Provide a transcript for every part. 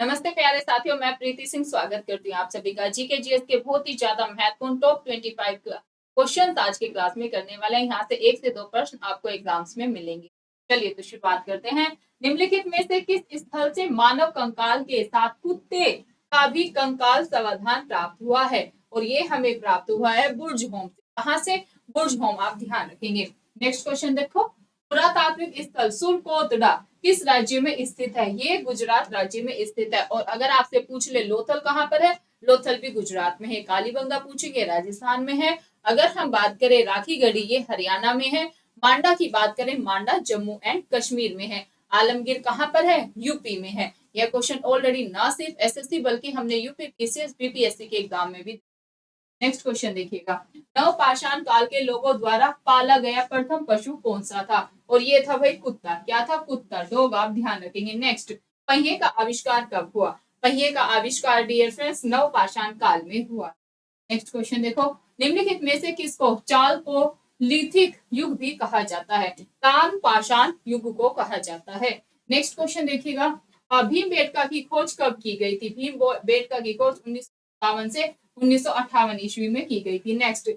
नमस्ते प्यारे साथियों, मैं प्रीति सिंह स्वागत करती हूँ आप सभी का जीके जीएस के बहुत ही ज्यादा महत्वपूर्ण टॉप 25 क्वेश्चन आज की क्लास में करने वाले हैं। यहाँ से 1 से 2 प्रश्न आपको एग्जाम्स में मिलेंगे। चलिए तो शुरुआत करते हैं। निम्नलिखित में से किस स्थल से मानव कंकाल के साथ कुत्ते का भी कंकाल समाधान प्राप्त हुआ है? और ये हमें प्राप्त हुआ है बुर्ज होम से। कहाँ से? बुर्ज होम, आप ध्यान रखेंगे। नेक्स्ट क्वेश्चन देखो, पुरातात्विक स्थल सुरकोटड़ा किस राज्य में स्थित है? ये गुजरात राज्य में स्थित है। और अगर आपसे पूछ ले लोथल कहाँ पर है, लोथल भी गुजरात में है। कालीबंगा पूछेंगे राजस्थान में है। अगर हम बात करें राखीगढ़ी, ये हरियाणा में है। मांडा की बात करें, मांडा जम्मू एंड कश्मीर में है। आलमगीर कहाँ पर है? यूपी में है। यह क्वेश्चन ऑलरेडी ना सिर्फ एसएससी बल्कि हमने यूपी पीसीएस बीपीएससी के एग्जाम में भी। नेक्स्ट क्वेश्चन देखिएगा, नवपाषाण काल के लोगों द्वारा पाला गया प्रथम पशु कौन सा था? और ये था भाई कुत्ता। क्या था? कुत्ता, डॉग, आप ध्यान रखेंगे। नेक्स्ट, पहिए का आविष्कार कब हुआ? पहिए का आविष्कार डियर फ्रेंड्स नवपाषाण काल में हुआ। नेक्स्ट क्वेश्चन देखो, निम्नलिखित में से किसको चाल को लिथिक युग भी कहा जाता है? ताम पाषाण युग को कहा जाता है। नेक्स्ट क्वेश्चन देखिएगा, भीमबेटका की खोज कब की गई थी? भीमबेटका की खोज 1957 से 1958 ईस्वी में की गई थी। नेक्स्ट,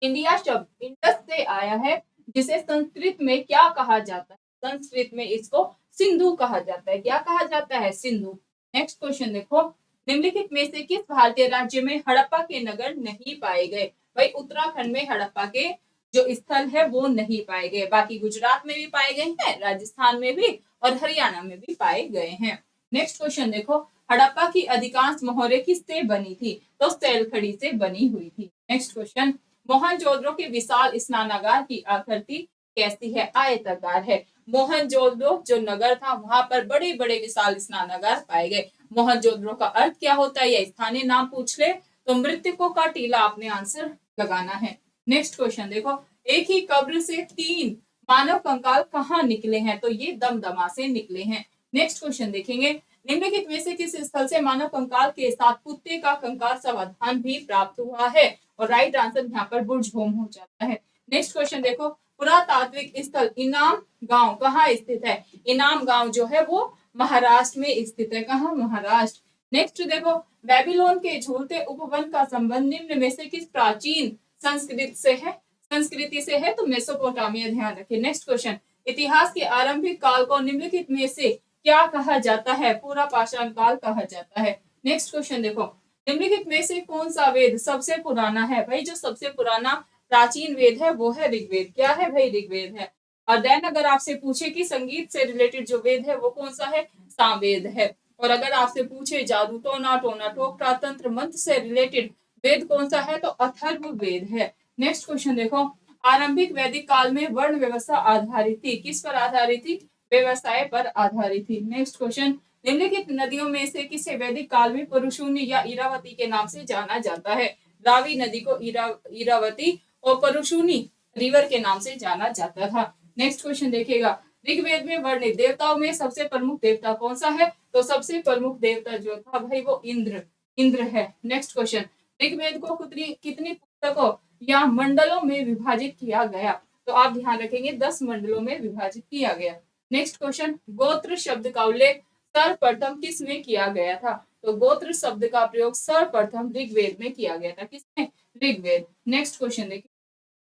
इंडिया शब्द इंडस से आया है, जिसे संस्कृत में क्या कहा जाता है? संस्कृत में इसको सिंधु कहा जाता है। क्या कहा जाता है? सिंधु। नेक्स्ट क्वेश्चन देखो, निम्नलिखित में से किस भारतीय राज्य में हड़प्पा के नगर नहीं पाए गए? भाई उत्तराखंड में हड़प्पा के जो स्थल है वो नहीं पाए गए। बाकी गुजरात में भी पाए गए हैं, राजस्थान में भी और हरियाणा में भी पाए गए हैं। नेक्स्ट क्वेश्चन देखो, हड़प्पा की अधिकांश मोहरें किससे बनी थी? तो सैलखड़ी से बनी हुई थी। नेक्स्ट क्वेश्चन, मोहनजोदड़ो के विशाल स्नानागार की आकृति कैसी है? आयताकार है। मोहनजोदड़ो जो नगर था वहां पर बड़े बड़े विशाल स्नानागार पाए गए। मोहनजोदड़ो का अर्थ क्या होता है? या स्थानीय नाम पूछ ले तो मृतकों का टीला आपने आंसर लगाना है। नेक्स्ट क्वेश्चन देखो, एक ही कब्र से 3 मानव कंकाल कहाँ निकले हैं? तो ये दमदमा से निकले हैं। नेक्स्ट क्वेश्चन देखेंगे, निम्नलिखित में से किस स्थल से मानव कंकाल के साथ कुत्ते का कंकाल समाधान भी प्राप्त हुआ है? और राइट आंसर यहाँ पर बुर्ज होम हो जाता है। नेक्स्ट क्वेश्चन देखो, पुरातात्विक स्थल इनाम गांव कहाँ स्थित है? इनाम गांव जो है वो महाराष्ट्र में स्थित है। कहाँ? महाराष्ट्र। नेक्स्ट देखो, बेबीलोन के झूलते उपवन का संबंध निम्न में से किस प्राचीन संस्कृति से है? तो मेसोपोटामिया, ध्यान रखिए। नेक्स्ट क्वेश्चन, इतिहास के आरंभिक काल को निम्नलिखित में से क्या कहा जाता है? पूरा पाषाण काल कहा जाता है। नेक्स्ट क्वेश्चन देखो, निम्नलिखित में से कौन सा वेद सबसे पुराना है? भाई जो सबसे पुराना प्राचीन वेद है वो है ऋग्वेद। क्या है भाई? ऋग्वेद है। और देन अगर आपसे पूछे कि संगीत से रिलेटेड जो वेद है वो कौन सा है? सामवेद है। और अगर आपसे पूछे जादू टोना टोना टोक प्रातंत्र मंत्र से रिलेटेड वेद कौन सा है? तो अथर्व वेद है। नेक्स्ट क्वेश्चन देखो, आरंभिक वैदिक काल में वर्ण व्यवस्था आधारित थी। किस पर आधारित थी? व्यवसाय पर आधारित थी। नेक्स्ट क्वेश्चन, निम्नलिखित नदियों में से किसे वैदिक काल में परुशूनी या इरावती के नाम से जाना जाता है? रावी नदी को इरावती और परुशूनी रिवर के नाम से जाना जाता था। नेक्स्ट क्वेश्चन देखिएगा, ऋग्वेद में वर्णित देवताओं में सबसे प्रमुख देवता कौन सा है? तो सबसे प्रमुख देवता जो था भाई वो इंद्र है। नेक्स्ट क्वेश्चन, ऋग्वेद को कितनी पुस्तकों या मंडलों में विभाजित किया गया? तो आप ध्यान रखेंगे 10 मंडलों में विभाजित किया गया। नेक्स्ट क्वेश्चन, गोत्र शब्द का उल्लेख सर्वप्रथम किसमें किया गया था? तो गोत्र शब्द का प्रयोग सर्वप्रथम ऋग्वेद में किया गया था। किसमें? ऋग्वेद। नेक्स्ट क्वेश्चन देखिए,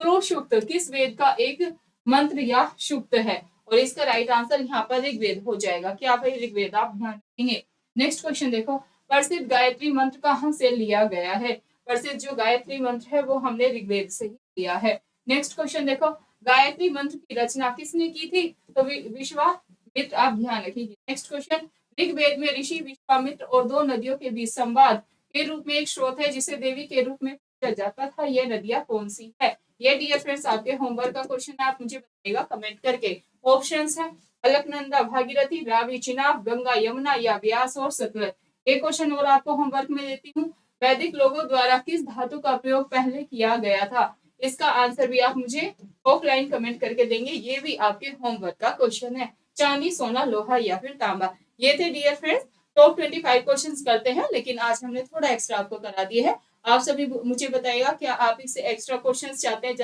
पुरुषोक्त किस वेद का एक मंत्र या सूक्त है? और इसका राइट आंसर यहाँ पर ऋग्वेद हो जाएगा। क्या भाई? ऋग्वेद, आप ध्यान रखेंगे। नेक्स्ट क्वेश्चन देखो, प्रसिद्ध गायत्री मंत्र कहाँ से लिया गया है? प्रसिद्ध जो गायत्री मंत्र है वो हमने ऋग्वेद से ही लिया है। नेक्स्ट क्वेश्चन देखो, गायत्री मंत्र की रचना किसने की थी? तो विश्वामित्र, आप ध्यान रखिए। नेक्स्ट क्वेश्चन, ऋग्वेद में ऋषि विश्वामित्र और 2 नदियों के बीच संवाद के रूप में एक स्रोत है जिसे देवी के रूप में पूजा जाता था। यह नदियां कौन सी है? ये डियर फ्रेंड्स आपके होमवर्क का क्वेश्चन है, आप मुझे बताइएगा कमेंट करके। ऑप्शंस है अलकनंदा, भागीरथी, रावी, चिनाब, गंगा, यमुना या व्यास और सतलज। एक क्वेश्चन और आपको होमवर्क में देती हूँ, वैदिक लोगों द्वारा किस धातु का प्रयोग पहले किया गया था? इसका आंसर भी आप मुझे ऑफलाइन कमेंट करके देंगे। ये भी आपके होमवर्क का क्वेश्चन है। चांदी, सोना, लोहा या फिर तांबा। ये थे डियर फ्रेंड्स टॉप 25 क्वेश्चंस करते हैं, लेकिन आज हमने थोड़ा एक्स्ट्रा आपको करा दिए हैं। आप सभी मुझे बताइएगा क्या आप इससे एक्स्ट्रा क्वेश्चंस चाहते हैं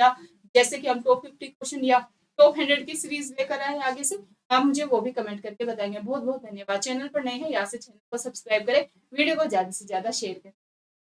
जैसे कि हम टॉप 50 क्वेश्चन या टॉप 100 की सीरीज लेकर आए आगे से, आप मुझे वो भी कमेंट करके बताएंगे। बहुत बहुत धन्यवाद। चैनल पर नए हैं यहाँ से चैनल को सब्सक्राइब करें, वीडियो को ज्यादा से ज्यादा शेयर करें।